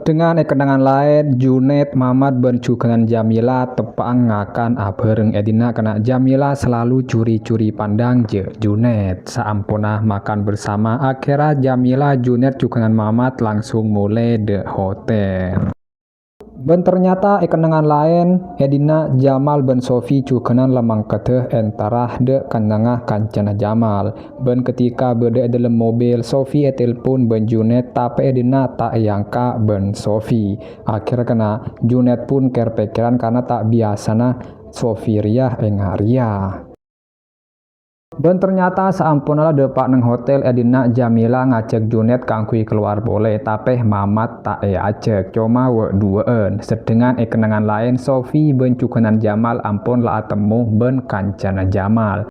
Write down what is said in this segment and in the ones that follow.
Sedengan kenangan lain, Junaid Mamat ben cukenan Jamila tepang ngakan abareng edina kena Jamila selalu curi-curi pandang je Junaid. Saampunah makan bersama, akhirnya Jamila Junaid cukenan Mamat langsung mulai de hotel. Ben ternyata kenangan lain, edina Jamal ben Sofi cukenan lemang keteh entarah de kanangah kancana Jamal. Ben ketika berde dalam mobil, Sofi telepon ben Junaid tapi edina tak yangka ben Sofi. Akhirnya kena Junaid pun kerpekiran karena tak biasana Sofi riah engaria. Ben ternyata saampunala depak neng hotel edina Jamila ngajak Junaid kangkui keluar boleh tapi Mamat tak ajak cuma duaan. Sedengan kenangan lain Sofi ben cukenan Jamal ampun lah temu ben kancana Jamal.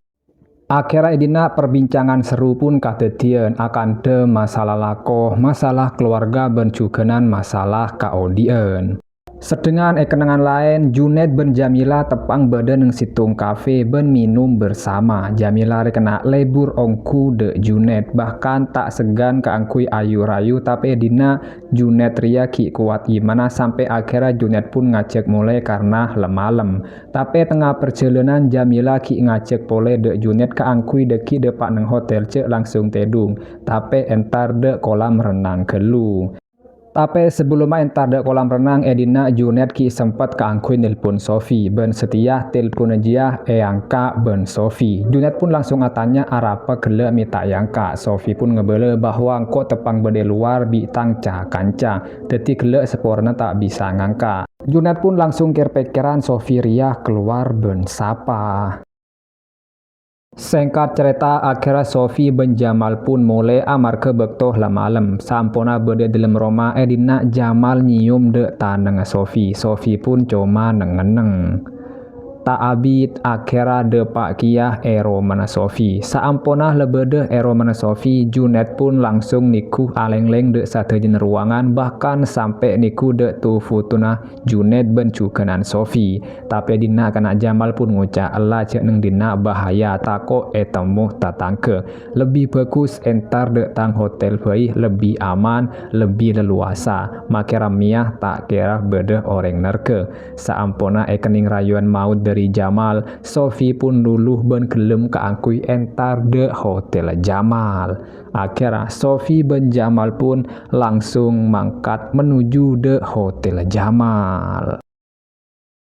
Akhirnya edina perbincangan seru pun kadetian akan de masalah lakoh, masalah keluarga ben cukenan masalah kaodien. Sedengan kenangan lain, Junaid ben Jamila tepang badan neng situng kafe ben minum bersama. Jamila kena lebur ongku de Junaid, bahkan tak segan keangkui ayu-rayu tapi dina Junaid ria ki kuat gimana sampai akhirnya Junaid pun ngajak mulai karena lemalem. Tapi tengah perjalanan Jamila ki ngajak pole de Junaid keangkui deki depak neng hotel cek langsung tedung, tapi entar de kolam renang gelu. Tapi sebelum entar de kolam renang edina Junaid ki sempat keangkui nelpon Sofi. Ben setia telepon aja angka ben Sofi. Junaid pun langsung tanya arapa gele minta yangka. Sofi pun ngebele bahwa engkau tepang bede luar bitang kanca. Detik gele seporna tak bisa ngangka. Junaid pun langsung kerpekiran Sofi riah keluar ben sapa. Singkat cerita akhirnya Sofi ben Jamal pun mulai amar ke bektoh lah malam. Sampuna berde dalam Roma edina Jamal nyium de taneng Sofi. Sofi pun cuma nengeneng. Tak abit akhirnya depak kiah ero mana Sofi. Saampunah lebede ero mana Sofi, Junaid pun langsung niku aleng-leng de satejen ruangan bahkan sampai niku de tu futuna Junaid ben cukenan Sofi. Tapi dina kena Jamal pun ngucap Allah cek neng dina bahaya tako temu tatangke. Lebih bagus entar de tang hotel bayi lebih aman, lebih leluasa. Makira miah tak kira bede orang nerke. Saampunah kening rayuan maut dari Jamal, Sofi pun dulu ben gelem keangkui entar de hotel Jamal. Akhirnya Sofi ben Jamal pun langsung mangkat menuju de hotel Jamal.